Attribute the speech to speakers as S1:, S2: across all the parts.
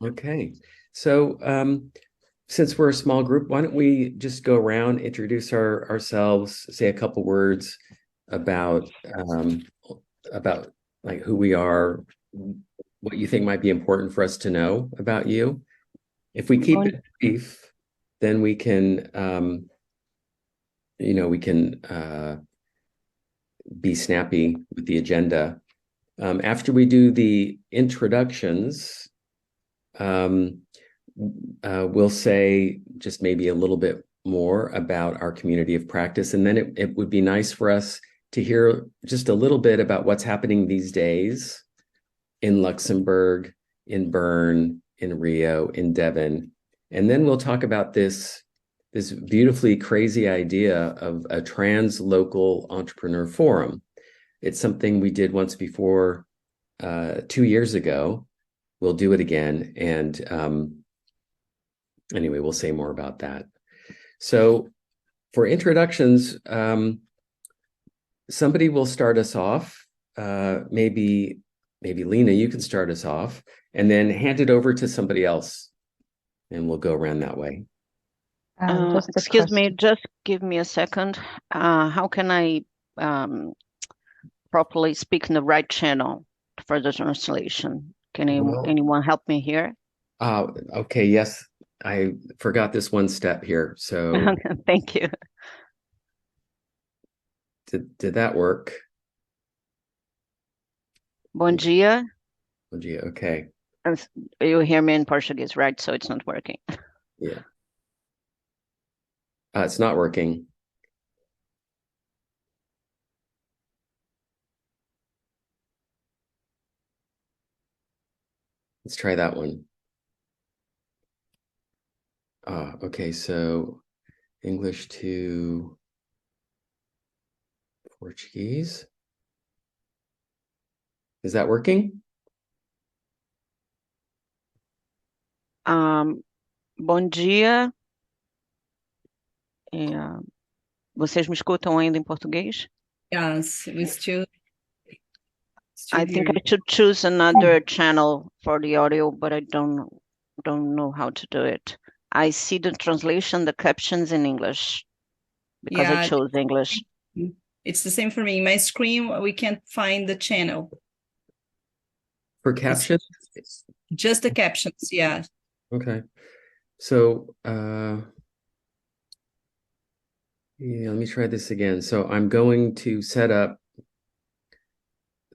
S1: Okay. So, since we're a small group, why don't we just go around, introduce ourselves, say a couple words about about like who we are, what you think might be important for us to know about you. If we keep
S2: Bon,
S1: it brief, then we can, we can be snappy with the agenda. After we do the introductions, um, we'll say just maybe a little bit more about our community of practice. And then it would be nice for us to hear just a little bit about what's happening these days in Luxembourg, in Bern, in Rio, in Devon. And then we'll talk about this beautifully crazy idea of a trans local entrepreneur forum. It's something we did once before, 2 years ago. We'll do it again. And anyway, we'll say more about that. So for introductions, somebody will start us off. Maybe Lena, you can start us off, and then hand it over to somebody else, and we'll go around that way.
S2: just a
S3: Excuse me,
S2: question.
S3: just give me a second. How can I um, properly speak in the right channel for the translation? Can
S1: Well,
S3: anyone help me here?
S1: okay, yes, I forgot this one step here. So
S3: Thank you.
S1: did that work?
S3: Bom dia.
S1: Oh, gee, okay,
S3: And you hear me in Portuguese, right? So it's not working.
S1: yeah, it's not working. Let's try that one. Okay, so English to Portuguese. Is that working?
S3: Um, Bom dia. É, vocês me escutam ainda em português?
S4: Yes, we still
S3: I
S4: hear
S3: think
S4: you.
S3: I should choose another channel for the audio, but I don't know how to do it. I see the translation, the captions in English because I
S4: Yeah,
S3: chose English.
S4: it's the same for me. My screen, we can't find the channel.
S1: For
S4: It's
S1: caption?
S4: just the captions. Yeah.
S1: Okay. So yeah, let me try this again. So I'm going to set up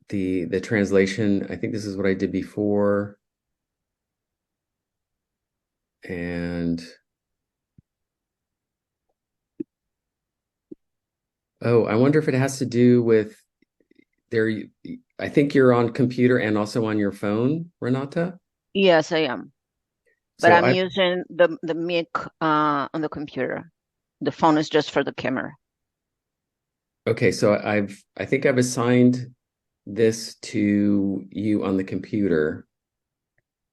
S1: the translation. I think this is what I did before. And oh, I wonder if it has to do with there. I think you're on computer and also on your phone, Renata.
S3: Yes, I am. But
S1: So
S3: I'm
S1: I
S3: using the mic on the computer. The phone is just for the camera.
S1: okay, so I think I've assigned this to you on the computer.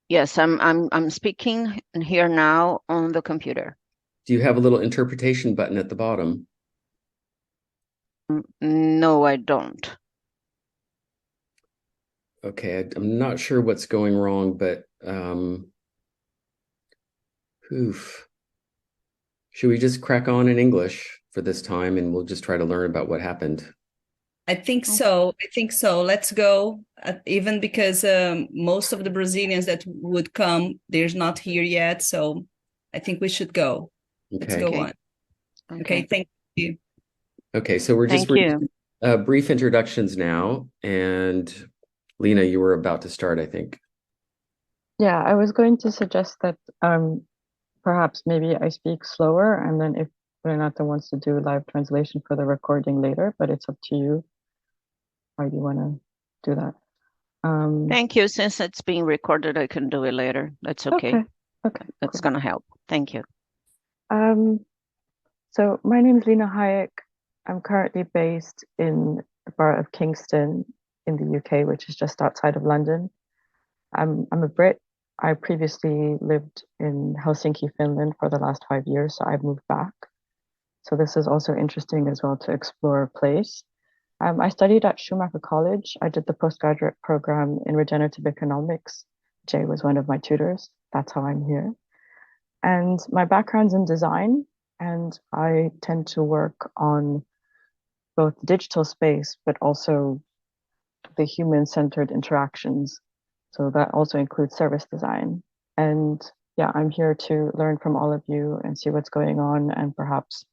S3: Yes, I'm speaking here now on the computer.
S1: Do you have a little interpretation button at the bottom?
S3: No, I don't.
S1: Okay, I'm not sure what's going wrong, but oof. Should we just crack on in English for this time and we'll just try to learn about what happened?
S4: I think
S3: Oh,
S4: so. I think so. Let's go. Even because most of the Brazilians that would come, they're not here yet. So I think we should go. Let's
S1: Okay.
S4: go
S3: okay,
S4: on. Okay.
S3: okay.
S4: Thank you.
S1: Okay, so we're just
S3: Thank you.
S1: brief introductions now. And Lena, you were about to start, I think.
S2: Yeah, I was going to suggest that perhaps maybe I speak slower, and then if Renata wants to do live translation for the recording later, but it's up to you how you want to do that. Um,
S3: Thank you. Since it's being recorded, I can do it later. That's okay.
S2: okay, okay,
S3: That's
S2: cool.
S3: gonna help. Thank you.
S2: Um, so my name is Lena Hayek. I'm currently based in the borough of Kingston in the UK, which is just outside of London. I'm a Brit. I previously lived in Helsinki, Finland for the last 5 years, so I've moved back. So this is also interesting as well to explore a place. I studied at Schumacher College. I did the postgraduate program in regenerative economics. Jay was one of my tutors. that's how I'm here. And my background's in design, and I tend to work on both the digital space, but also the human-centered interactions. So that also includes service design. And yeah, I'm here to learn from all of you and see what's going on and perhaps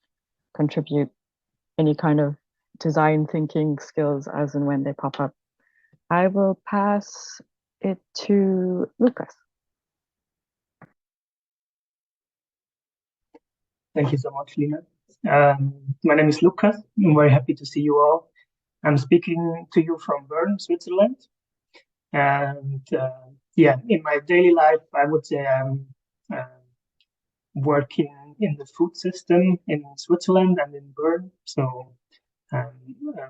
S2: contribute any kind of design thinking skills as and when they pop up. I will pass it to Lucas.
S5: Thank you so much, Lina. My name is Lucas. I'm very happy to see you all. I'm speaking to you from Bern, Switzerland. And yeah, in my daily life, I would say I'm working in the food system in Switzerland and in Bern. So I'm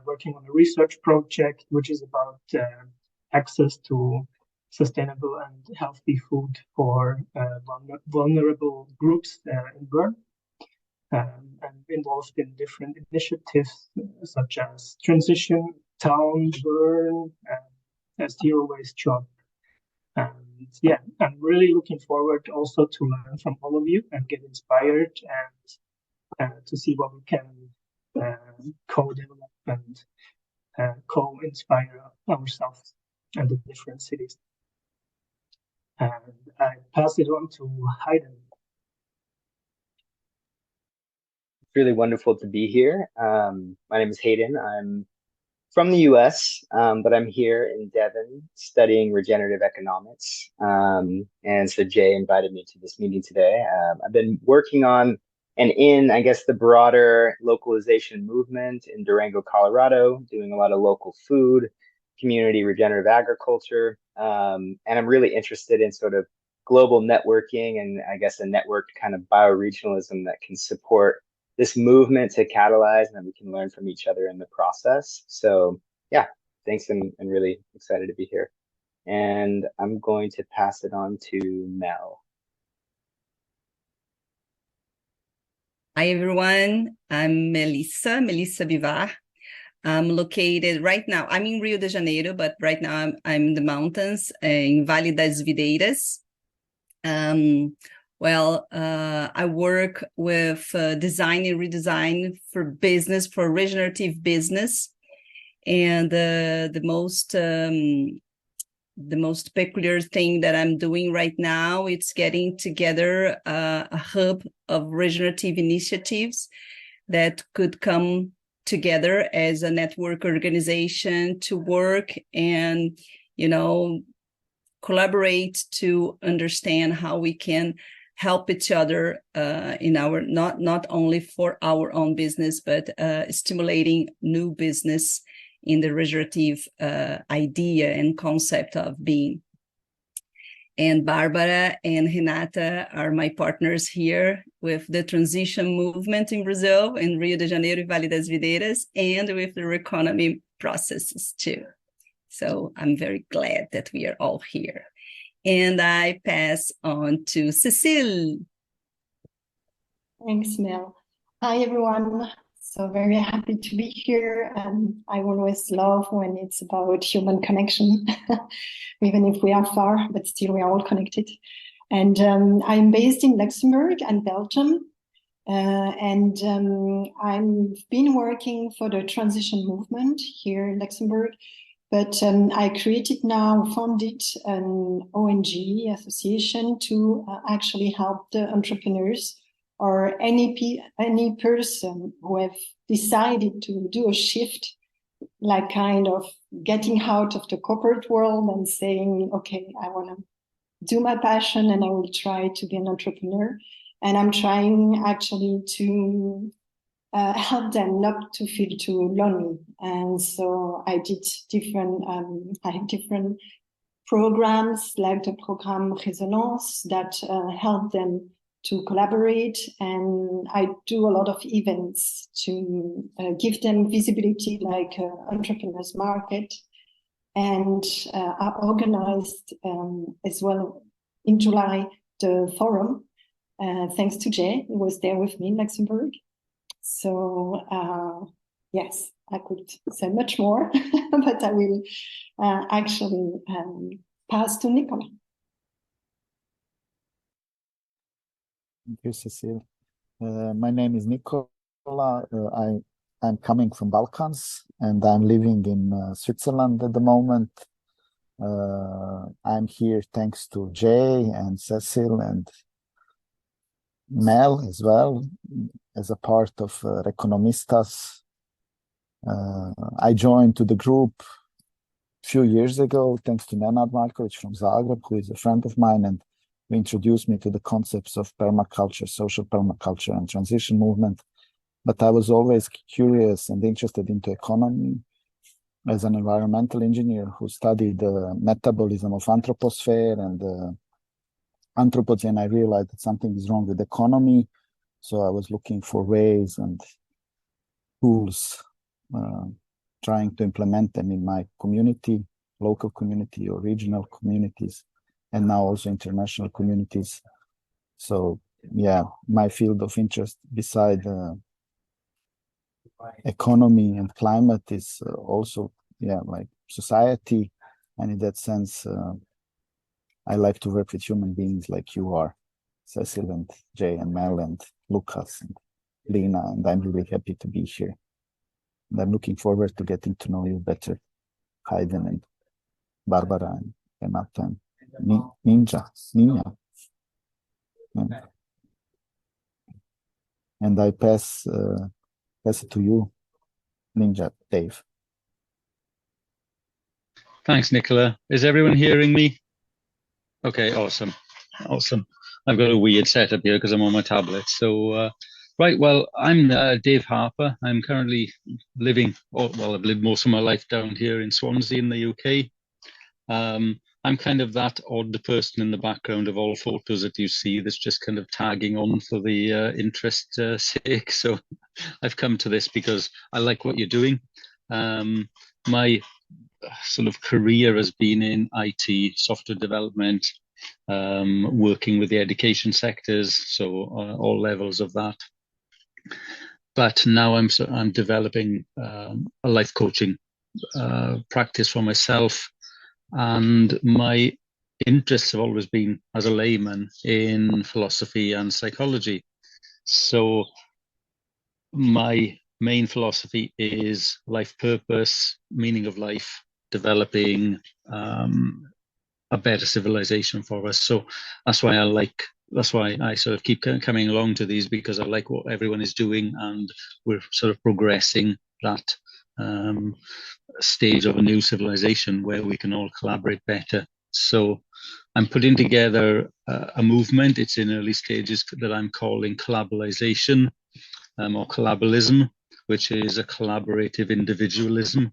S5: working on a research project, which is about access to sustainable and healthy food for vulnerable groups in Bern. I'm involved in different initiatives such as Transition Town, Bern, and a Zero Waste Job. And yeah, I'm really looking forward also to learn from all of you and get inspired and to see what we can co-develop and co-inspire ourselves and the different cities. And I pass it on to Hayden.
S6: Really wonderful to be here. My name is Hayden. I'm from the US, but I'm here in Devon studying regenerative economics. And so Jay invited me to this meeting today. I've been working on and in, I guess, the broader localization movement in Durango, Colorado, doing a lot of local food, community regenerative agriculture. And I'm really interested in sort of global networking and I guess a networked kind of bioregionalism that can support this movement to catalyze and that we can learn from each other in the process. So yeah, thanks and really excited to be here. And I'm going to pass it on to Mel.
S4: Hi, everyone. I'm Melissa Bivar. I'm located right now. I'm in Rio de Janeiro, but right now I'm in the mountains in Vale das Videiras. I work with design and redesign for business, for regenerative business. And the most peculiar thing that I'm doing right now, it's getting together a hub of regenerative initiatives that could come together as a network organization to work and, collaborate to understand how we can help each other in our not only for our own business, but stimulating new business in the regenerative idea and concept of being. And Barbara and Renata are my partners here with the transition movement in Brazil, in Rio de Janeiro, Vale das Videiras, and with the Reconomy processes too. So I'm very glad that we are all here. And I pass on to Cecile.
S7: Thanks, Mel. Hi, everyone. So very happy to be here. I always love when it's about human connection, even if we are far, but still we are all connected. And I'm based in Luxembourg and Belgium. And I've been working for the transition movement here in Luxembourg. But I founded an ONG association to actually help the entrepreneurs or any person who have decided to do a shift, like kind of getting out of the corporate world and saying, okay, I want to do my passion and I will try to be an entrepreneur. And I'm trying actually to help them not to feel too lonely. And so I did different programs like the program Résonance that help them to collaborate. And I do a lot of events to give them visibility, like Entrepreneurs Market. And I organized as well in July the forum, thanks to Jay, who was there with me in Luxembourg. So yes, I could say much more, but I will actually pass to Nicola.
S8: Thank you, Cecile. My name is Nicola. I'm coming from Balkans, and I'm living in Switzerland at the moment. I'm here thanks to Jay and Cecile and Mel as well, as a part of Reconomistas. I joined to the group a few years ago, thanks to Nenad Markovic from Zagreb, who is a friend of mine, and who introduced me to the concepts of permaculture, social permaculture, and transition movement. But I was always curious and interested into economy as an environmental engineer who studied the metabolism of anthroposphere and anthropocene. I realized that something is wrong with economy. So I was looking for ways and tools, trying to implement them in my community, local community or regional communities, and now also international communities. So yeah, my field of interest beside economy and climate is also like society, and in that sense I like to work with human beings like you are, Cecil and Jay and Mel and Lucas and Lena, and I'm really happy to be here, and I'm looking forward to getting to know you better, Hayden and Barbara and Renata and Nina. And I pass it to you, Ninja Dave.
S9: Thanks, Nicola. Is everyone hearing me? Okay, awesome. I've got a weird setup here because I'm on my tablet. So, right, well, I'm Dave Harper. I'm currently living, I've lived most of my life down here in Swansea in the UK. I'm kind of that odd person in the background of all photos that you see that's just kind of tagging on for the interest sake. So I've come to this because I like what you're doing. My sort of career has been in IT, software development, working with the education sectors, so all levels of that. But now I'm developing a life coaching practice for myself, and my interests have always been, as a layman, in philosophy and psychology. So my main philosophy is life purpose, meaning of life, developing a better civilization for us. So that's why I sort of keep coming along to these, because I like what everyone is doing, and we're sort of progressing that stage of a new civilization where we can all collaborate better. So I'm putting together a movement. It's in early stages that I'm calling collaboralization, or collabalism, which is a collaborative individualism.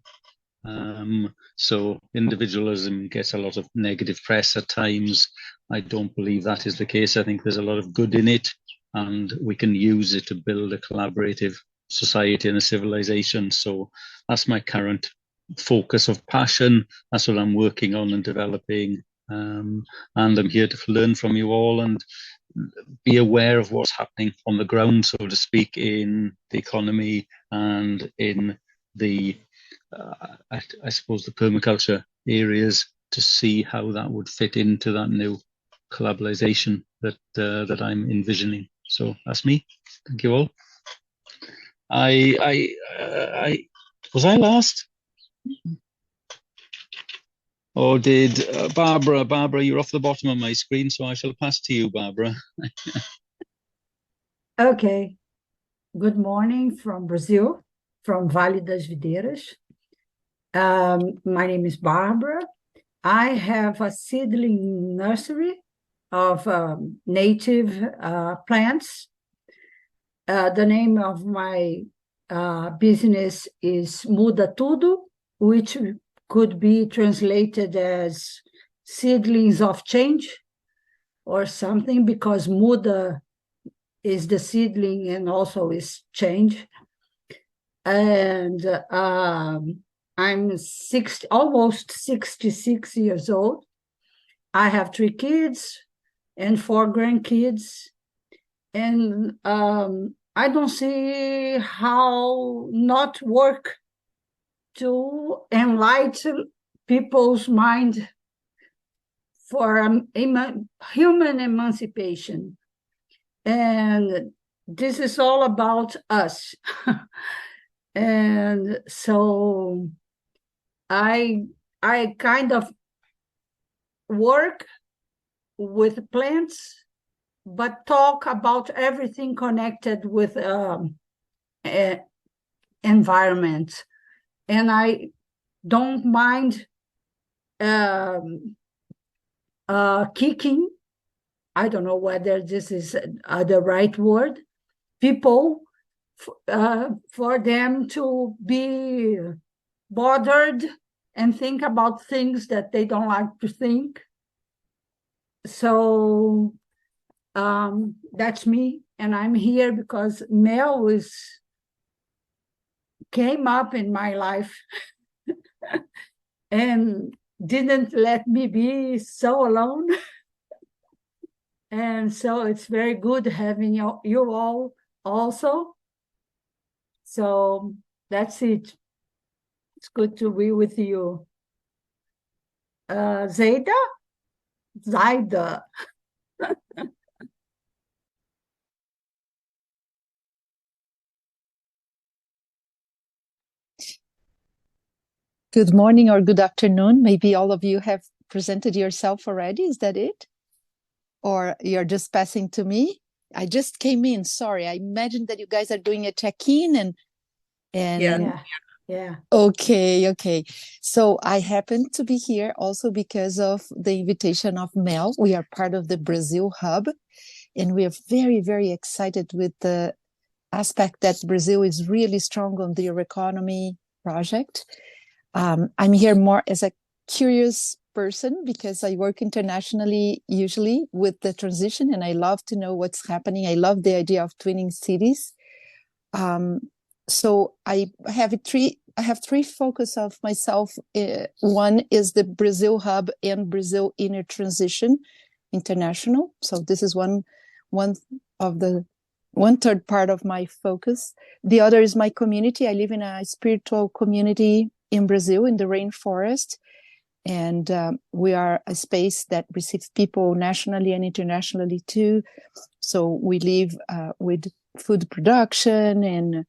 S9: So individualism gets a lot of negative press at times. I don't believe that is the case. I think there's a lot of good in it, and we can use it to build a collaborative society and a civilization. So that's my current focus of passion. That's what I'm working on and developing. And I'm here to learn from you all and be aware of what's happening on the ground, so to speak, in the economy and in the I suppose the permaculture areas, to see how that would fit into that new collaboration that I'm envisioning. So that's me. Thank you all. Was I last? Or did Barbara? Barbara, you're off the bottom of my screen, so I shall pass to you, Barbara.
S10: Okay. Good morning from Brazil, from Vale das Videiras. My name is Barbara. I have a seedling nursery of native plants. The name of my business is Muda Tudo, which could be translated as seedlings of change or something, because muda is the seedling and also is change. And I'm almost 66 years old. I have 3 kids and 4 grandkids. And I don't see how not work to enlighten people's mind for human emancipation. and this is all about us. And so I kind of work with plants, but talk about everything connected with environment. And I don't mind kicking, I don't know whether this is the right word, people for them to be bothered and think about things that they don't like to think. So that's me, and I'm here because Mel came up in my life and didn't let me be so alone. And so it's very good having you all also. So that's it. It's good to be with you. Zaida? Zaida.
S11: Good morning or good afternoon. Maybe all of you have presented yourself already. Is that it? Or you're just passing to me? I just came in. Sorry. I imagine that you guys are doing a check-in and
S10: Yeah.
S11: Okay. So I happen to be here also because of the invitation of Mel. We are part of the Brazil Hub, and we are very, very excited with the aspect that Brazil is really strong on the Reconomy project. I'm here more as a curious person because I work internationally usually with the transition, and I love to know what's happening. I love the idea of twinning cities. So I have three focus of myself. One is the Brazil Hub and Brazil Inner Transition International. So this is one third part of my focus. The other is my community. I live in a spiritual community in Brazil, in the rainforest. And we are a space that receives people nationally and internationally too. So we live with food production and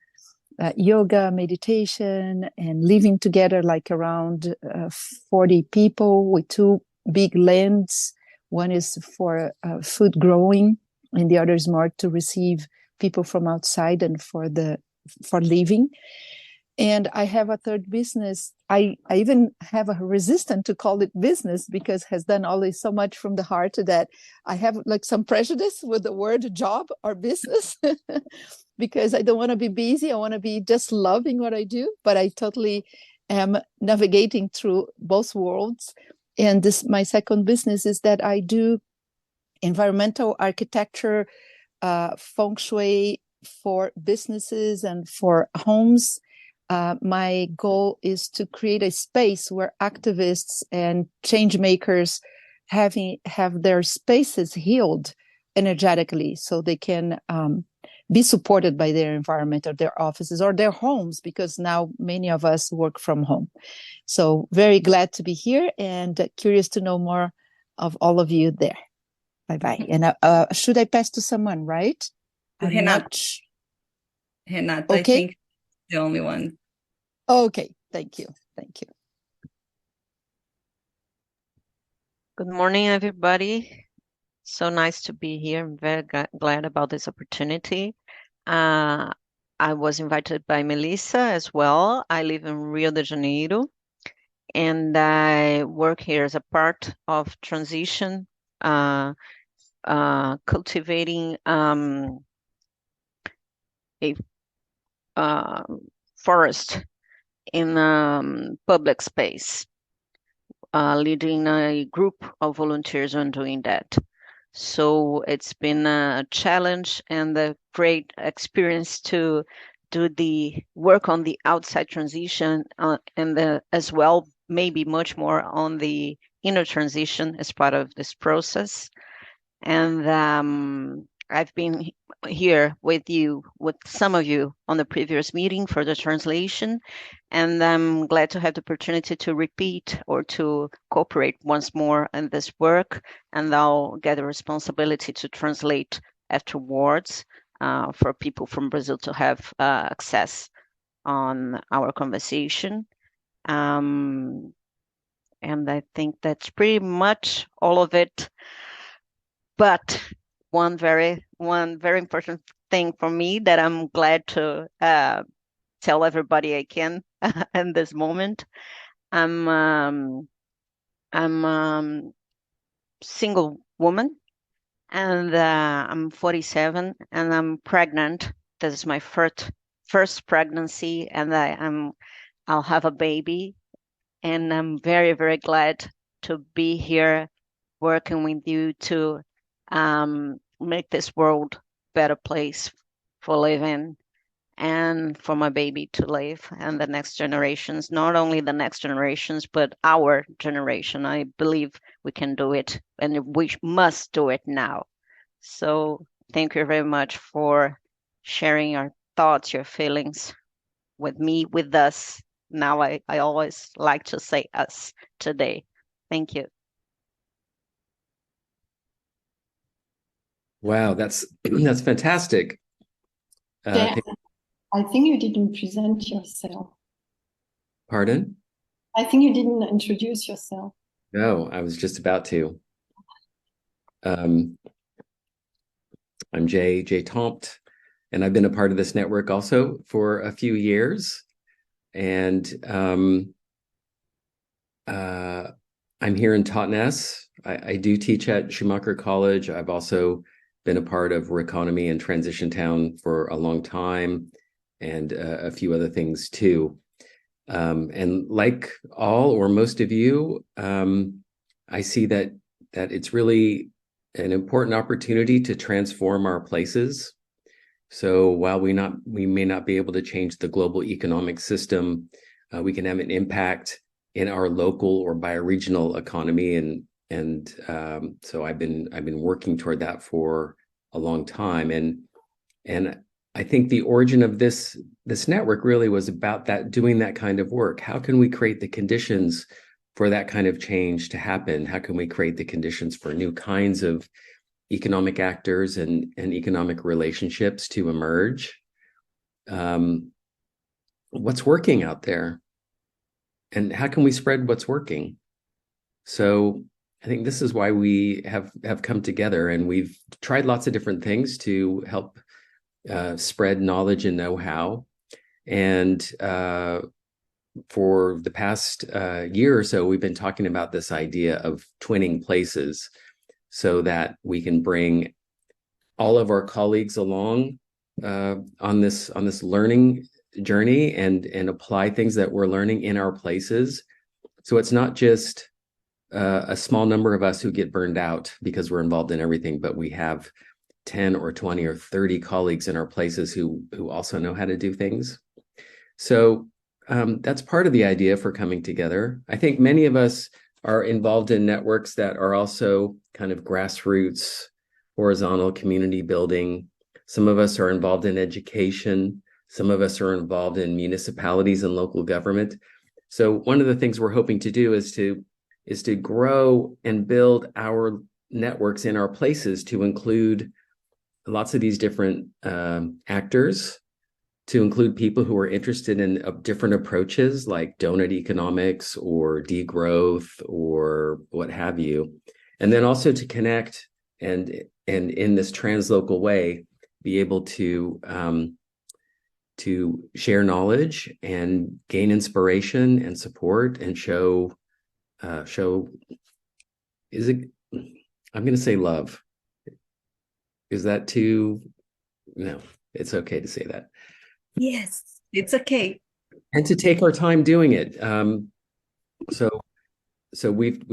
S11: yoga, meditation, and living together like around 40 people with two big lands. One is for food growing, and the other is more to receive people from outside and for living. And I have a third business. I even have a resistance to call it business because it has done always so much from the heart that I have like some prejudice with the word job or business because I don't want to be busy. I want to be just loving what I do, but I totally am navigating through both worlds. And this, my second business is that I do environmental architecture, feng shui for businesses and for homes. My goal is to create a space where activists and change makers have their spaces healed energetically so they can be supported by their environment or their offices or their homes, because now many of us work from home. So very glad to be here and curious to know more of all of you there. Bye-bye. And should I pass to someone, right?
S4: To Renata. Renata,
S11: okay.
S4: I think the only one.
S11: Okay, thank you.
S3: Good morning, everybody. So nice to be here. I'm very glad about this opportunity. I was invited by Melissa as well. I live in Rio de Janeiro, and I work here as a part of transition, cultivating a forest in public space, leading a group of volunteers on doing that. So it's been a challenge and a great experience to do the work on the outside transition and as well, maybe much more on the inner transition as part of this process. And I've been here with some of you on the previous meeting for the translation, and I'm glad to have the opportunity to repeat or to cooperate once more in this work, and I'll get the responsibility to translate afterwards for people from Brazil to have access on our conversation. And I think that's pretty much all of it. But one very important thing for me that I'm glad to tell everybody I can in this moment. I'm single woman, and I'm 47, and I'm pregnant. This is my first pregnancy, and I'll have a baby, and I'm very, very glad to be here working with you to make this world a better place for living and for my baby to live and the next generations, not only the next generations, but our generation. I believe we can do it, and we must do it now. So thank you very much for sharing your thoughts, your feelings with me, with us. Now I always like to say us today. Thank you.
S1: Wow, that's fantastic.
S7: Yeah, I think you didn't present yourself.
S1: Pardon?
S7: I think you didn't introduce yourself.
S1: No, I was just about to. I'm Jay Tompt, and I've been a part of this network also for a few years. And I'm here in Totnes. I do teach at Schumacher College. I've also been a part of Reconomy and Transition Town for a long time, and a few other things too. And like all or most of you, I see that it's really an important opportunity to transform our places. So while we may not be able to change the global economic system, we can have an impact in our local or bioregional economy, and so I've been working toward that for a long time, and I think the origin of this network really was about that, doing that kind of work. How can we create the conditions for that kind of change to happen? How can we create the conditions for new kinds of economic actors and economic relationships to emerge? What's working out there? And how can we spread what's working? So I think this is why we have come together, and we've tried lots of different things to help spread knowledge and know-how. And for the past year or so, we've been talking about this idea of twinning places so that we can bring all of our colleagues along on this learning journey and apply things that we're learning in our places. So it's not just a small number of us who get burned out because we're involved in everything, but we have 10 or 20 or 30 colleagues in our places who also know how to do things. So that's part of the idea for coming together. I think many of us are involved in networks that are also kind of grassroots, horizontal community building. Some of us are involved in education. Some of us are involved in municipalities and local government. So one of the things we're hoping to do is to grow and build our networks in our places to include lots of these different actors, to include people who are interested in different approaches like donut economics or degrowth or what have you. And then also to connect and in this translocal way, be able to share knowledge and gain inspiration and support and show is it, I'm going to say love. Is that too? No, it's okay to say that.
S4: Yes, it's okay.
S1: And to take our time doing it. So we've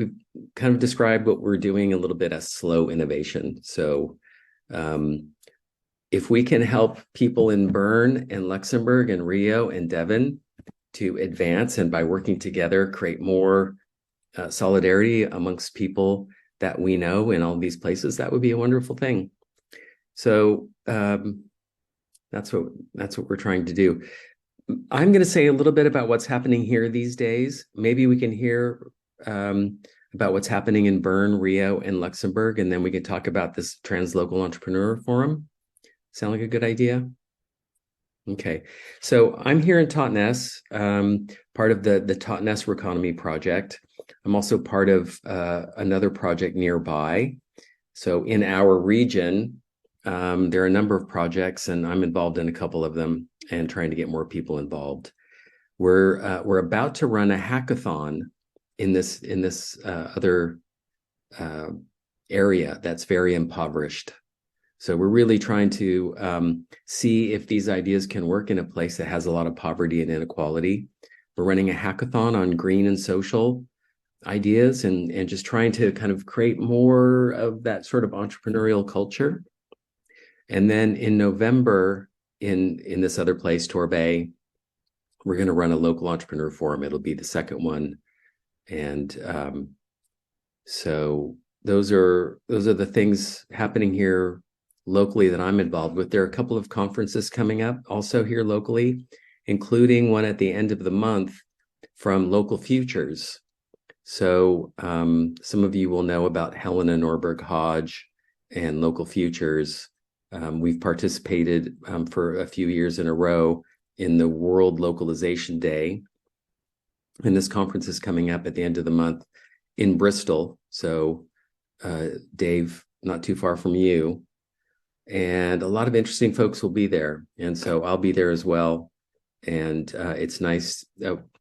S1: kind of described what we're doing a little bit as slow innovation. So if we can help people in Bern and Luxembourg and Rio and Devon to advance, and by working together, create more solidarity amongst people that we know in all these places, that would be a wonderful thing. So that's what we're trying to do. I'm going to say a little bit about what's happening here these days. Maybe we can hear about what's happening in Bern, Rio, and Luxembourg, and then we can talk about this Translocal Entrepreneur Forum. Sound like a good idea? Okay, so I'm here in Totnes, part of the Totnes Reconomy project. I'm also part of another project nearby. So in our region, there are a number of projects, and I'm involved in a couple of them and trying to get more people involved. We're about to run a hackathon in this other area that's very impoverished. So we're really trying to see if these ideas can work in a place that has a lot of poverty and inequality. We're running a hackathon on green and social ideas and just trying to kind of create more of that sort of entrepreneurial culture. And then in November, in this other place, Torbay, we're going to run a local entrepreneur forum. It'll be the second one. And so those are the things happening here locally that I'm involved with. There are a couple of conferences coming up also here locally, including one at the end of the month from Local Futures. So some of you will know about Helena Norberg Hodge and Local Futures. We've participated for a few years in a row in the World Localization Day. And this conference is coming up at the end of the month in Bristol. So Dave, not too far from you. And a lot of interesting folks will be there. And so I'll be there as well. And it's nice.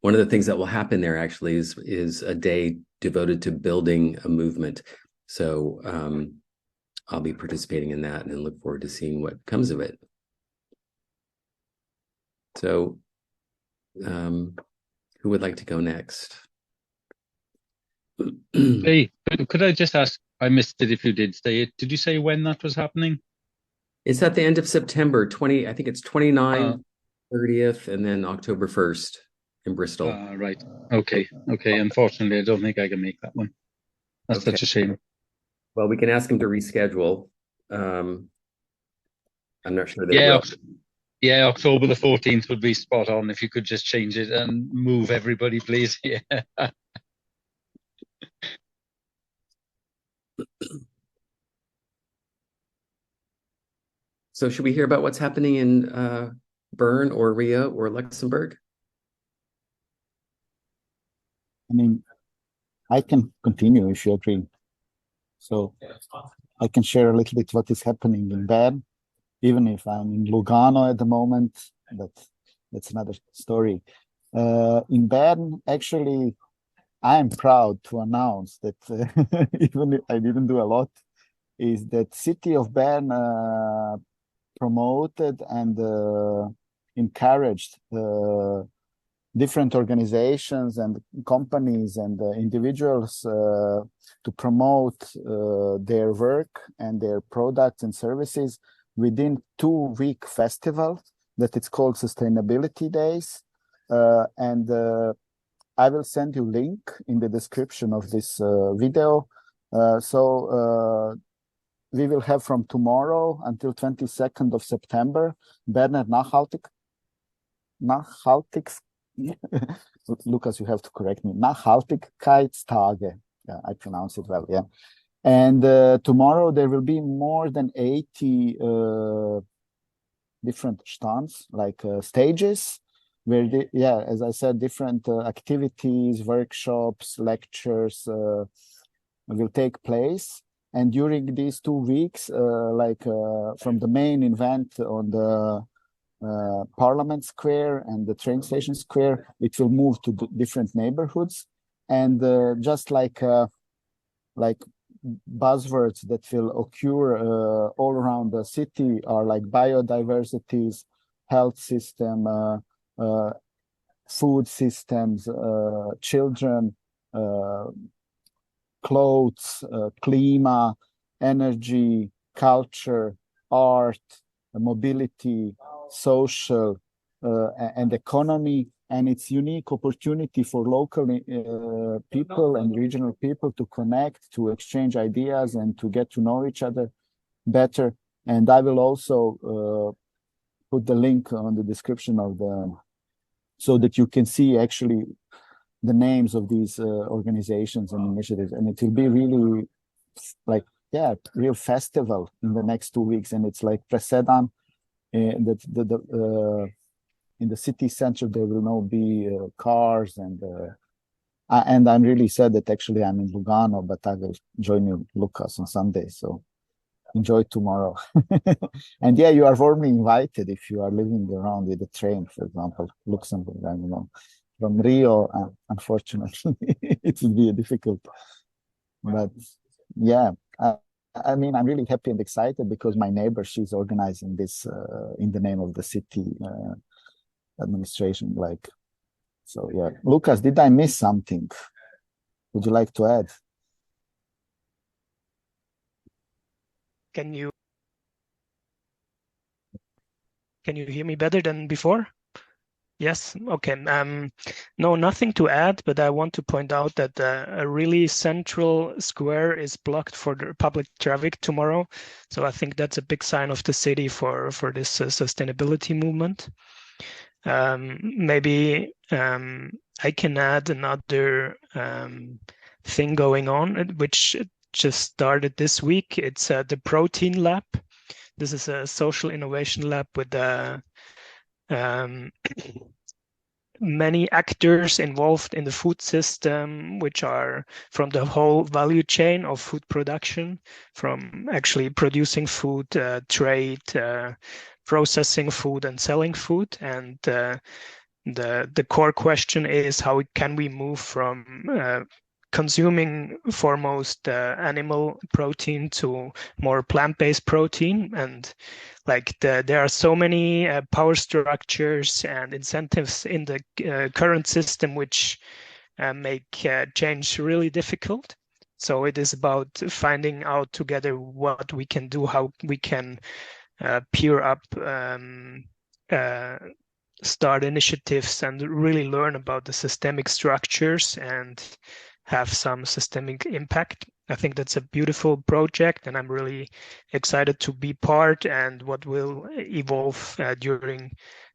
S1: One of the things that will happen there actually is a day devoted to building a movement. So I'll be participating in that and look forward to seeing what comes of it. So who would like to go next?
S9: Hey, could I just ask, I missed it if you did say it. Did you say when that was happening?
S1: It's at the end of September, I think it's 29th, 30th, and then October 1st in Bristol.
S9: Right. Okay. Unfortunately, I don't think I can make that one. That's such a shame.
S1: Well, we can ask him to reschedule. I'm not sure they will.
S9: Yeah, October the 14th would be spot on if you could just change it and move everybody, please. Yeah.
S1: So should we hear about what's happening in Bern or Rio or Luxembourg?
S8: I mean, I can continue if you agree. So I can share a little bit what is happening in Bern, even if I'm in Lugano at the moment, but that's another story. In Bern, actually, I'm proud to announce that even if I didn't do a lot, is that city of Bern promoted and encouraged different organizations and companies and individuals to promote their work and their products and services within 2-week festival that it's called Sustainability Days. And I will send you link in the description of this video. So we will have from tomorrow until 22nd of September, Berner Nachhaltigs, Lucas, you have to correct me, Nachhaltigkeitstage. Yeah, I pronounce it well, yeah. And tomorrow there will be more than 80 different stands, like stages, where, as I said, different activities, workshops, lectures will take place. And during these 2 weeks, from the main event on the Parliament Square and the train station square, it will move to different neighborhoods. And just like buzzwords that will occur all around the city are like biodiversities, health system, food systems, children, clothes, clima, energy, culture, art, mobility, social, and economy. And it's unique opportunity for local people and regional people to connect, to exchange ideas, and to get to know each other better. And I will also put the link on the description of the, so that you can see actually the names of these organizations and initiatives, and it will be really like, yeah, real festival in the next 2 weeks. And it's like Presedan, in the city center there will now be cars, and I'm really sad that actually I'm in Lugano, but I will join you, Lucas, on Sunday. So enjoy tomorrow. And yeah, you are warmly invited if you are living around with the train, for example, Luxembourg. I don't know. From Rio, unfortunately, it would be difficult. But yeah, I mean, I'm really happy and excited because my neighbor, she's organizing this in the name of the city administration. Like, so yeah. Lucas, did I miss something? Would you like to add?
S12: Can you hear me better than before? Yes. Okay. No, nothing to add, but I want to point out that a really central square is blocked for the public traffic tomorrow. So I think that's a big sign of the city for this sustainability movement. Maybe I can add another thing going on, which just started this week. It's the Protein Lab. This is a social innovation lab with many actors involved in the food system, which are from the whole value chain of food production, from actually producing food, trade, processing food, and selling food. And the core question is, how can we move from consuming foremost animal protein to more plant-based protein? And like there are so many power structures and incentives in the current system which make change really difficult. So it is about finding out together what we can do, how we can peer up, start initiatives, and really learn about the systemic structures and have some systemic impact. I think that's a beautiful project, and I'm really excited to be part and what will evolve during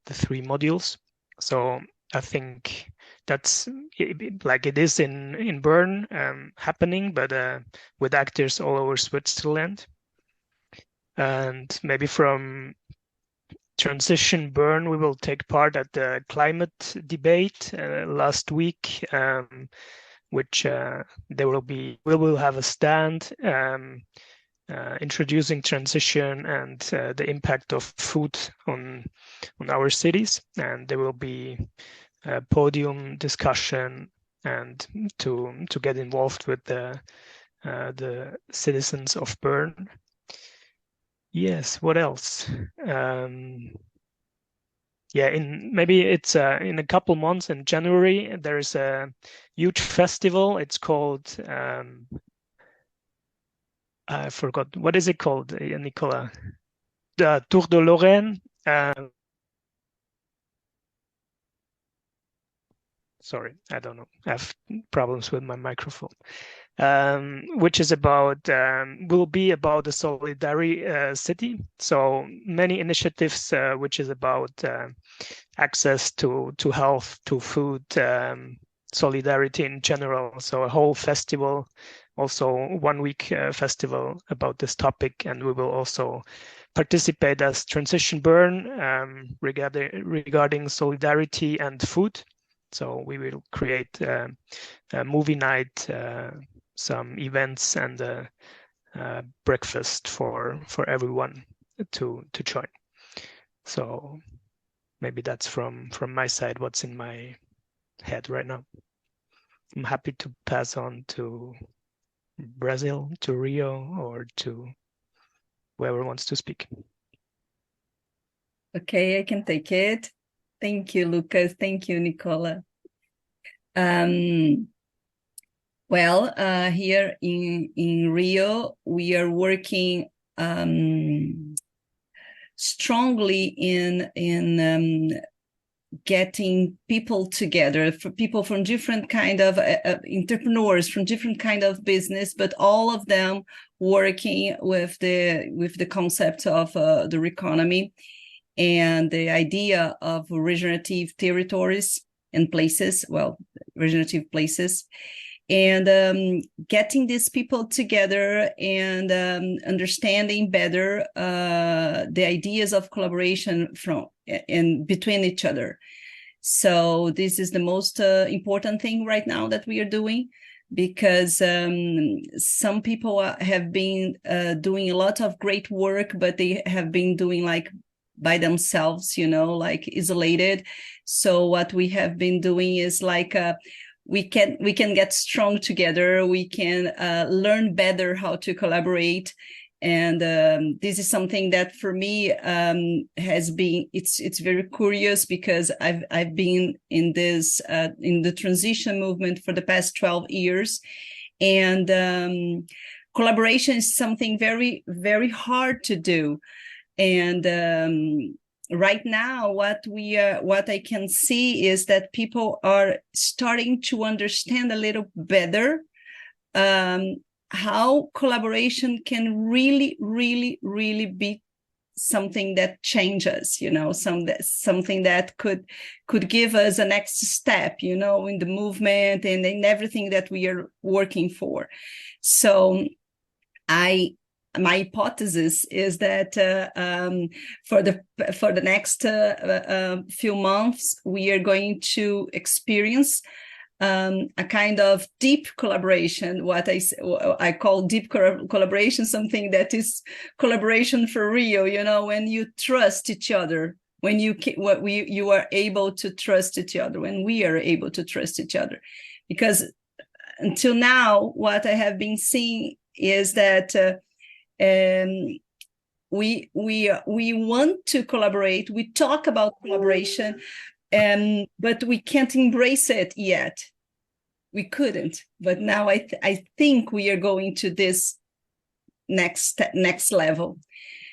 S12: the 3 modules. So I think that's like it is in Bern happening, but with actors all over Switzerland. And maybe from Transition Bern, we will take part at the climate debate last week, which we will have a stand introducing transition and the impact of food on our cities, and there will be a podium discussion and to get involved with the citizens of Bern. Yes, what else? Yeah, maybe it's in a couple months in January, there is a huge festival. It's called, I forgot, what is it called, Nicola? The Tour de Lorraine. Sorry, I don't know. I have problems with my microphone. Which is about, will be about the solidarity city. So many initiatives, which is about access to health, to food, solidarity in general. So a whole festival, also 1 week festival about this topic. And we will also participate as Transition Bern regarding solidarity and food. So we will create a movie night, some events, and a breakfast for everyone to join. So maybe that's from my side what's in my head right now. I'm happy to pass on to Brazil, to Rio, or to whoever wants to speak.
S4: Okay, I can take it. Thank you, Lucas. Thank you, Nicola. Well, here in Rio, we are working strongly in getting people together, for people from different kind of entrepreneurs, from different kind of business, but all of them working with the concept of the Reconomy and the idea of regenerative territories and places. Well, regenerative places. And getting these people together and understanding better the ideas of collaboration between each other. So this is the most important thing right now that we are doing, because some people have been doing a lot of great work, but they have been doing like by themselves, like isolated. So what we have been doing is like we can get strong together. We can learn better how to collaborate. And this is something that for me has been, it's very curious, because I've been in this in the transition movement for the past 12 years, and collaboration is something very, very hard to do. And right now, what I can see is that people are starting to understand a little better how collaboration can really, really, really be something that changes, something that could give us a next step, in the movement and in everything that we are working for. So my hypothesis is that for the next few months, we are going to experience a kind of deep collaboration, what I call deep collaboration, something that is collaboration for real, when you trust each other, when you are able to trust each other, when we are able to trust each other. Because until now, what I have been seeing is that we want to collaborate, we talk about collaboration, but we can't embrace it yet. We couldn't, but now I think we are going to this next level.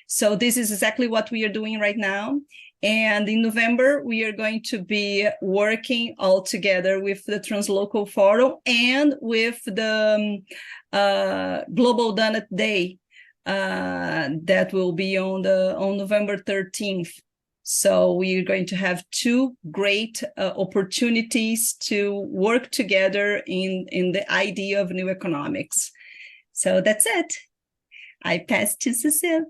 S4: So this is exactly what we are doing right now. And in November, we are going to be working all together with the Translocal Forum and with the Global Donut Day that will be on November 13th. So we're going to have two great opportunities to work together in the idea of new economics. So that's it. I pass to Cecile.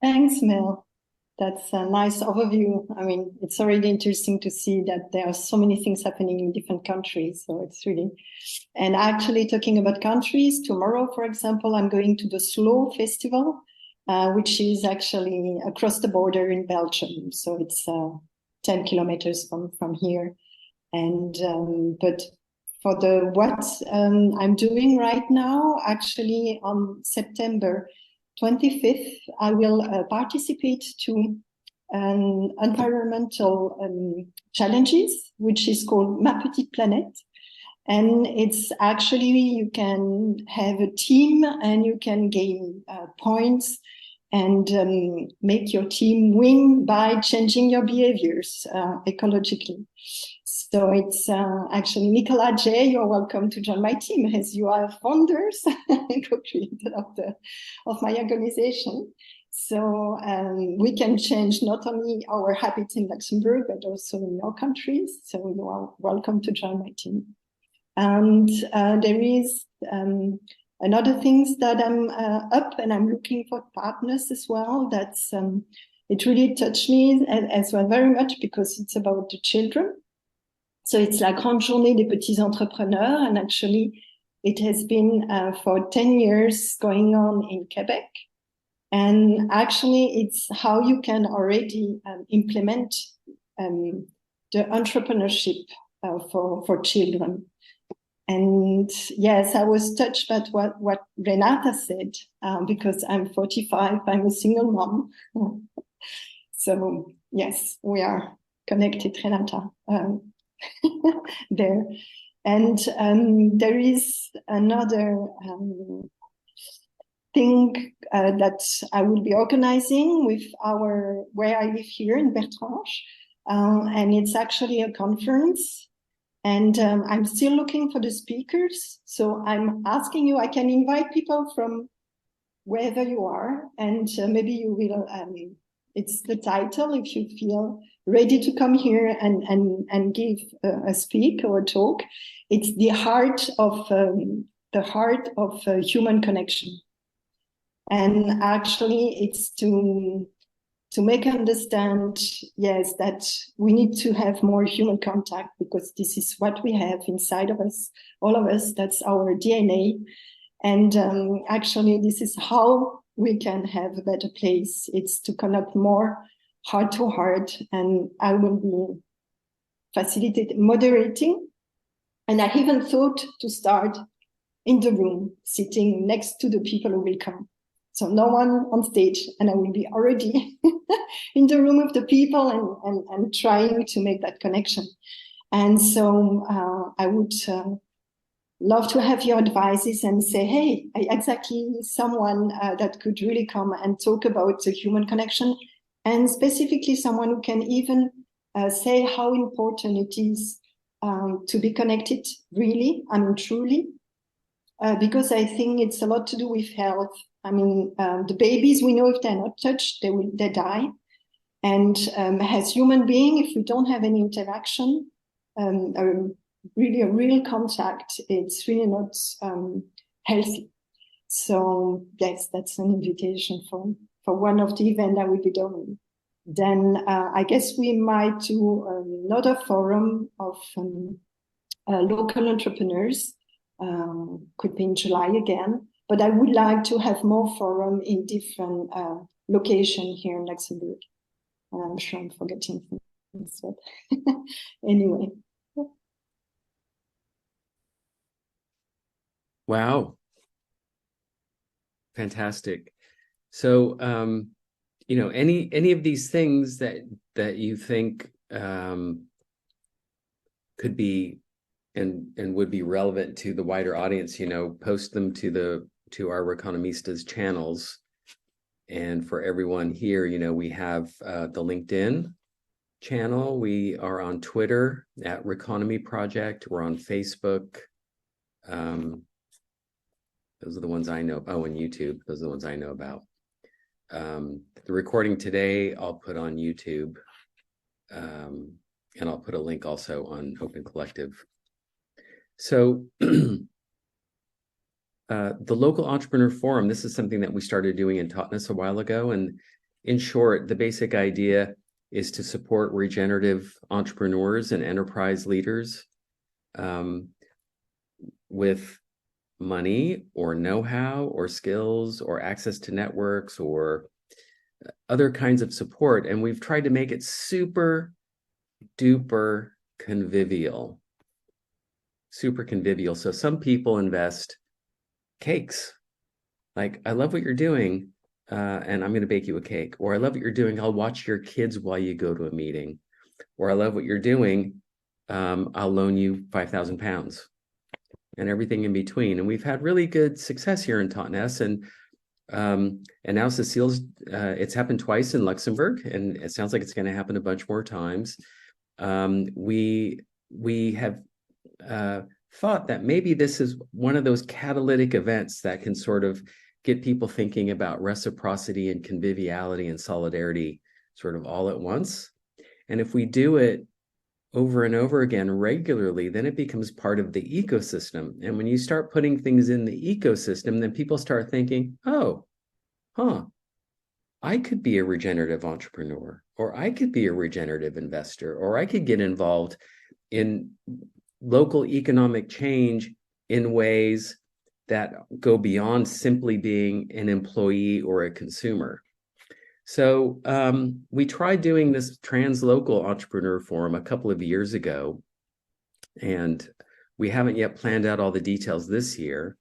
S7: Thanks, Mel. That's a nice overview. I mean, it's already interesting to see that there are so many things happening in different countries. So it's really, and actually talking about countries, tomorrow, for example, I'm going to the Slow Festival, which is actually across the border in Belgium. So it's 10 kilometers from here. And but for what I'm doing right now, actually on September 25th, I will participate to an environmental challenges, which is called Ma Petite Planète. And it's actually, you can have a team and you can gain points and make your team win by changing your behaviors ecologically. So it's actually Nicola J, you're welcome to join my team, as you are founders and co-creator of my organization. So we can change not only our habits in Luxembourg, but also in your countries. So you are welcome to join my team. And there is another things that I'm up, and I'm looking for partners as well. That's it really touched me as well very much, because it's about the children. So it's la Grande Journée des Petits Entrepreneurs, and actually it has been for 10 years going on in Quebec. And actually it's how you can already implement the entrepreneurship for children. And yes, I was touched by what Renata said, because I'm 45, I'm a single mom. So yes, we are connected, Renata, there. And there is another thing that I will be organizing with where I live here in Bertrange. And it's actually a conference. And I'm still looking for the speakers. So I'm asking you, I can invite people from wherever you are, and maybe you will, it's the title, if you feel ready to come here and give a speak or a talk. It's the heart of human connection. And actually, it's to make understand, yes, that we need to have more human contact, because this is what we have inside of us, all of us. That's our DNA. And actually, this is how we can have a better place. It's to connect more heart to heart. And I will be facilitating, moderating. And I even thought to start in the room, sitting next to the people who will come. So no one on stage, and I will be already in the room with the people and trying to make that connection. And so I would love to have your advices and say, hey, exactly someone that could really come and talk about the human connection, and specifically someone who can even say how important it is to be connected, really, I mean, truly. Because I think it's a lot to do with health. I mean, the babies, we know if they're not touched, they die. And as human beings, if we don't have any interaction, really a real contact, it's really not healthy. So yes, that's an invitation for one of the events that will be done. Then I guess we might do another forum of local entrepreneurs. Could be in July again, but I would like to have more forum in different locations here in Luxembourg. I'm sure I'm forgetting things, but anyway.
S1: Wow. Fantastic. So, you know, any of these things that you think could be and would be relevant to the wider audience, you know, post them to our Reconomistas channels. And for everyone here, you know, we have the LinkedIn channel. We are on Twitter at Reconomy Project. We're on Facebook. Those are the ones I know. Oh, and YouTube. Those are the ones I know about. The recording today, I'll put on YouTube. And I'll put a link also on Open Collective. So the local entrepreneur forum, this is something that we started doing in Totnes a while ago. And in short, the basic idea is to support regenerative entrepreneurs and enterprise leaders with money or know-how or skills or access to networks or other kinds of support. And we've tried to make it super duper convivial. Super convivial. So some people invest cakes. Like, I love what you're doing, and I'm going to bake you a cake. Or I love what you're doing. I'll watch your kids while you go to a meeting. Or I love what you're doing. I'll loan you 5,000 pounds, and everything in between. And we've had really good success here in Totnes. And now Cecile's, it's happened twice in Luxembourg, and it sounds like it's going to happen a bunch more times. We have thought that maybe this is one of those catalytic events that can sort of get people thinking about reciprocity and conviviality and solidarity sort of all at once. And if we do it over and over again regularly, then it becomes part of the ecosystem. And when you start putting things in the ecosystem, then people start thinking, oh, I could be a regenerative entrepreneur, or I could be a regenerative investor, or I could get involved in local economic change in ways that go beyond simply being an employee or a consumer. So we tried doing this translocal entrepreneur forum a couple of years ago, and we haven't yet planned out all the details this year.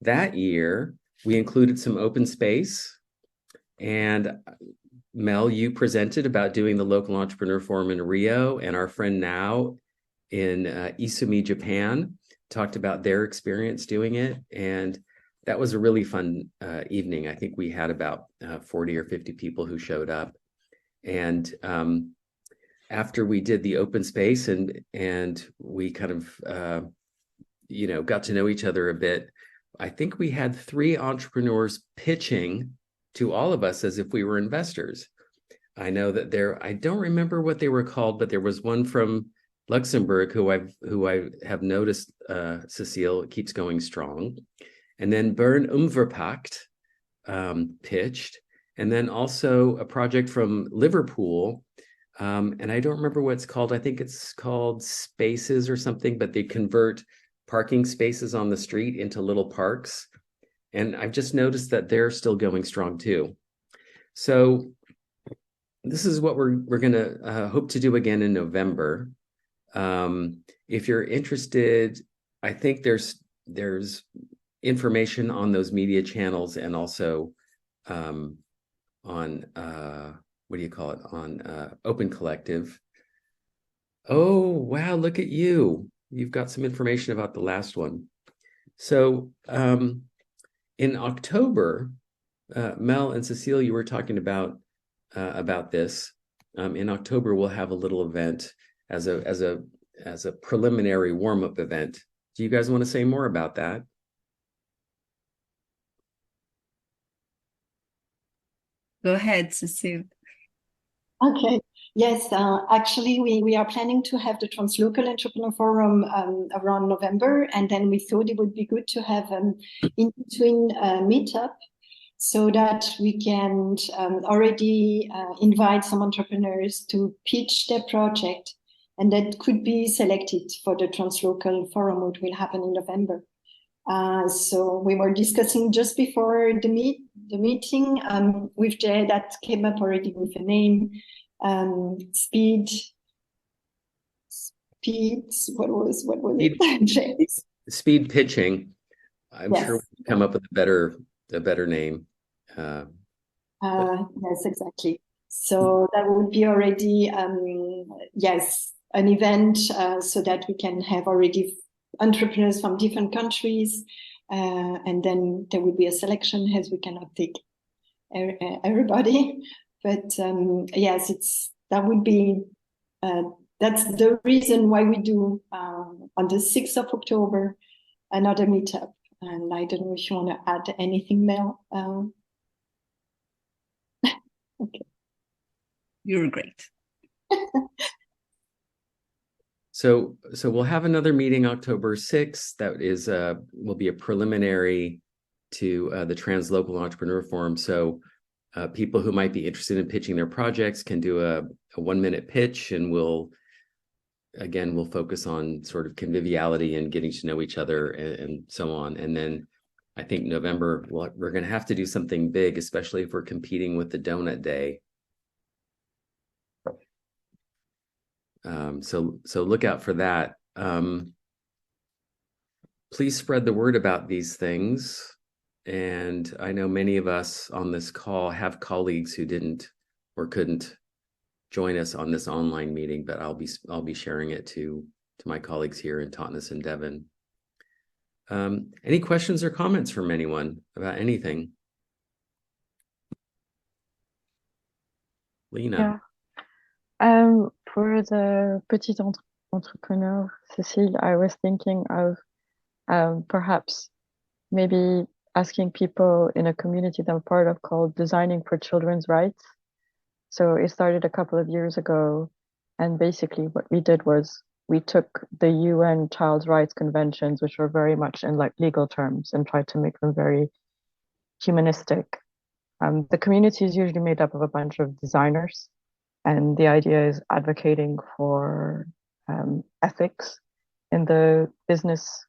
S1: That year, we included some open space, and Mel, you presented about doing the local entrepreneur forum in Rio, and our friend now in Izumi, Japan, talked about their experience doing it. And that was a really fun evening. I think we had about 40 or 50 people who showed up. And after we did the open space and we kind of, you know, got to know each other a bit, I think we had 3 entrepreneurs pitching to all of us as if we were investors. I know that I don't remember what they were called, but there was one from Luxembourg who I have noticed, Cecile, keeps going strong. And then Bern Umverpakt pitched, and then also a project from Liverpool. And I don't remember what it's called. I think it's called Spaces or something, but they convert parking spaces on the street into little parks. And I've just noticed that they're still going strong too. So this is what we're going to hope to do again in November. If you're interested, I think there's information on those media channels, and also on what do you call it, on Open Collective. Oh, wow, look at you. You've got some information about the last one. So in October, Mel and Cecile, you were talking about this. In October, we'll have a little event as a preliminary warm-up event. Do you guys want to say more about that?
S4: Go ahead, Cecile.
S7: Okay. Yes, actually, we are planning to have the Translocal Entrepreneur Forum around November, and then we thought it would be good to have in between meetup, so that we can already invite some entrepreneurs to pitch their project, and that could be selected for the Translocal Forum, which will happen in November. So we were discussing just before the meeting with Jay, that came up already with a name. Speed. What was it?
S1: Speed pitching. I'm
S7: yes.
S1: sure we'll come up with a better name.
S7: Yes, exactly. So that would be already yes, an event so that we can have already entrepreneurs from different countries, and then there will be a selection, as we cannot take everybody. But yes, that would be that's the reason why we do on the 6th of October another meetup. And I don't know if you want to add anything, Mel. Okay.
S4: You're great.
S1: So we'll have another meeting October 6th. That is will be a preliminary to the Translocal Entrepreneur Forum. So people who might be interested in pitching their projects can do a 1-minute pitch, and we'll focus on sort of conviviality and getting to know each other and so on. And then I think November, we're going to have to do something big, especially if we're competing with the Donut Day. So look out for that. Please spread the word about these things. And I know many of us on this call have colleagues who didn't or couldn't join us on this online meeting, but I'll be sharing it to my colleagues here in Totnes and Devon. Any questions or comments from anyone about anything? Lena.
S2: Yeah. For the petit entrepreneur, Cecile, I was thinking of perhaps maybe asking people in a community that I'm part of called Designing for Children's Rights. So it started a couple of years ago, and basically what we did was we took the UN Child's Rights Conventions, which were very much in like legal terms, and tried to make them very humanistic. The community is usually made up of a bunch of designers, and the idea is advocating for ethics in the business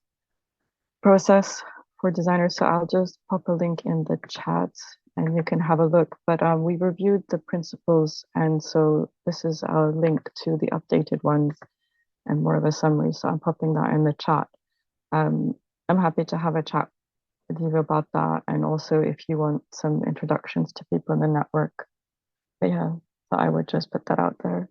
S2: process for designers. So I'll just pop a link in the chat and you can have a look. But we reviewed the principles, and so this is a link to the updated ones and more of a summary. So I'm popping that in the chat. I'm happy to have a chat with you about that, and also if you want some introductions to people in the network. But yeah, so I would just put that out there.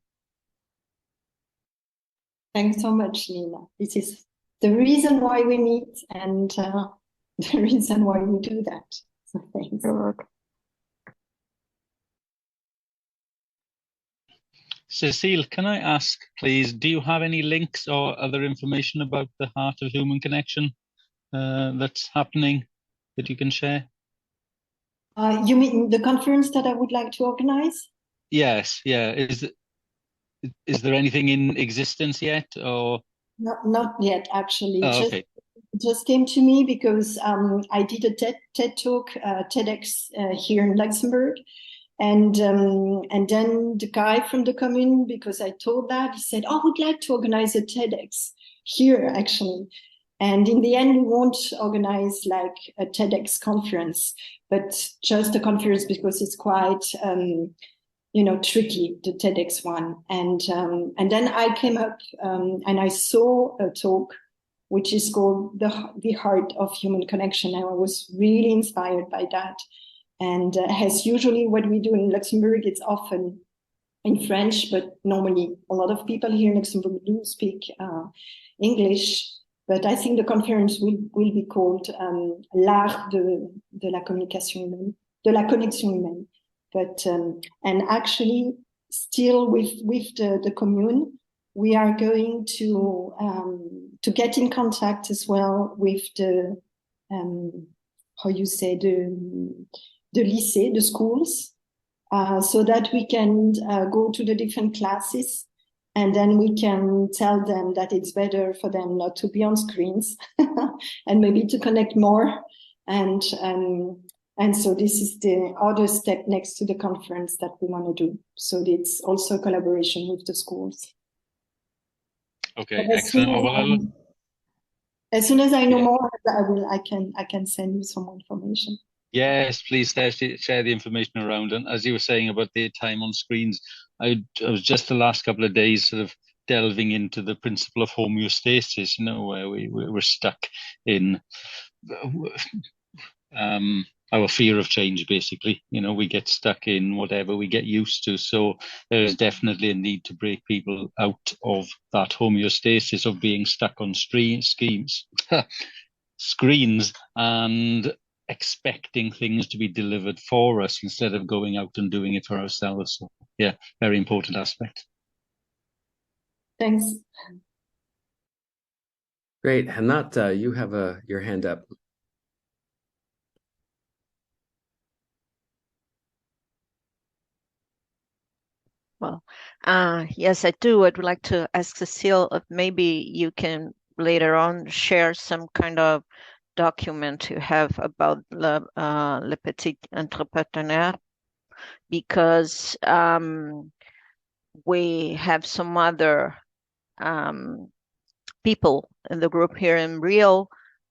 S7: Thanks so much, Lena. This is the reason why we meet, and the reason why we do that. So thanks.
S2: You're welcome.
S9: Cecile, can I ask, please, do you have any links or other information about the Heart of Human Connection that's happening that you can share?
S7: You mean the conference that I would like to organize?
S9: Yes, yeah. Is there anything in existence yet, or?
S7: Not yet, actually.
S9: Oh, okay.
S7: Just came to me because I did a TED talk, TEDx here in Luxembourg. And then the guy from the commune, because I told that, he said, "Oh, I would like to organize a TEDx here, actually." And in the end, we won't organize like a TEDx conference, but just a conference because it's quite, tricky, the TEDx one. And then I came up and I saw a talk which is called the Heart of Human Connection. And I was really inspired by that. And as usually what we do in Luxembourg, it's often in French, but normally a lot of people here in Luxembourg do speak English. But I think the conference will be called L'art de la communication humaine, de la connexion humaine. But and actually, still with the commune, we are going to get in contact as well with the how you say the lycée, the schools, so that we can go to the different classes, and then we can tell them that it's better for them not to be on screens and maybe to connect more. And so this is the other step next to the conference that we want to do. So it's also a collaboration with the schools.
S9: Okay, excellent.
S7: As soon as I know more, I can send you some more information.
S9: Yes, please share the information around. And as you were saying about the time on screens, I was just the last couple of days sort of delving into the principle of homeostasis, where we're stuck in our fear of change, basically. We get stuck in whatever we get used to. So there is definitely a need to break people out of that homeostasis of being stuck on screens and expecting things to be delivered for us instead of going out and doing it for ourselves. So yeah, very important aspect.
S7: Thanks.
S1: Great. Hanat, you have your hand up.
S3: Well, yes, I do. I'd like to ask Cecile if maybe you can later on share some kind of document you have about le petit entrepreneur, because we have some other people in the group here in Rio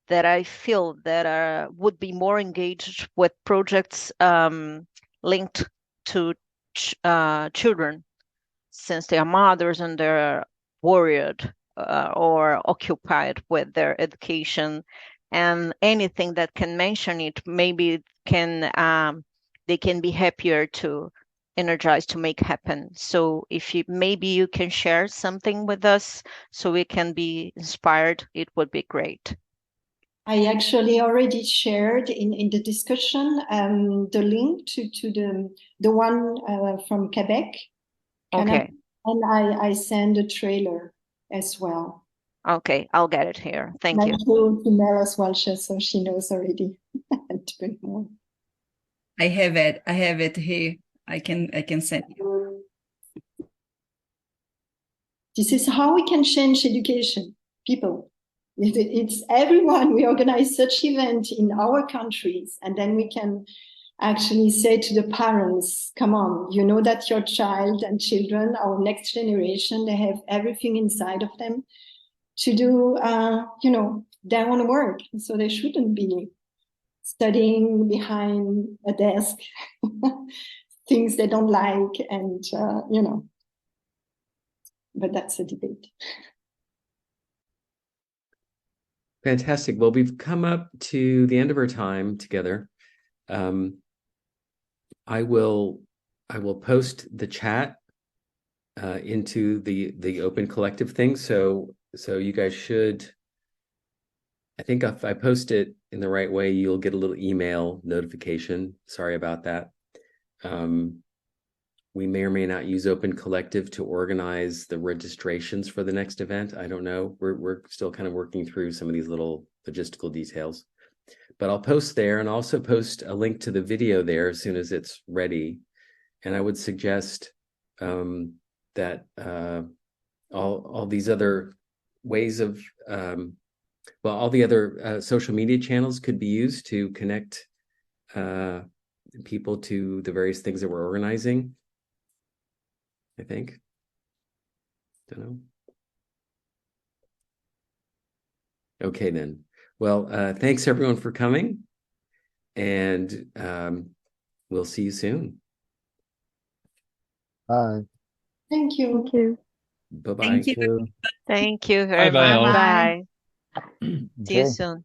S3: that I feel that would be more engaged with projects linked to children, since they are mothers and they're worried or occupied with their education, and anything that can mention it, maybe they can be happier to energize to make happen. So if maybe you can share something with us so we can be inspired, it would be great.
S7: I actually already shared in the discussion the link to the one from Quebec.
S3: Okay.
S7: And I send a trailer as well.
S3: Okay, I'll get it here. Thank you.
S7: To Mel as well, so she knows already.
S4: I have it here. I can send you.
S7: This is how we can change education, people. It's everyone. We organize such event in our countries, and then we can actually say to the parents, come on, you know that your child and children, our next generation, they have everything inside of them to do, their own work. So they shouldn't be studying behind a desk, things they don't like, and, but that's a debate.
S1: Fantastic. Well, we've come up to the end of our time together. I will post the chat into the open collective thing. So you guys should, I think if I post it in the right way, you'll get a little email notification. Sorry about that. We may or may not use Open Collective to organize the registrations for the next event. I don't know. We're still kind of working through some of these little logistical details. But I'll post there, and also post a link to the video there as soon as it's ready. And I would suggest that all these other ways of all the other social media channels could be used to connect people to the various things that we're organizing, I think. Don't know. Okay, then. Well, thanks everyone for coming, and we'll see you soon.
S8: Bye.
S7: Thank you.
S2: Thank you.
S1: Bye-bye.
S4: Thank you.
S3: Thank you very
S9: Bye-bye
S3: much.
S9: all.
S3: Bye. See you
S8: Okay.
S3: soon.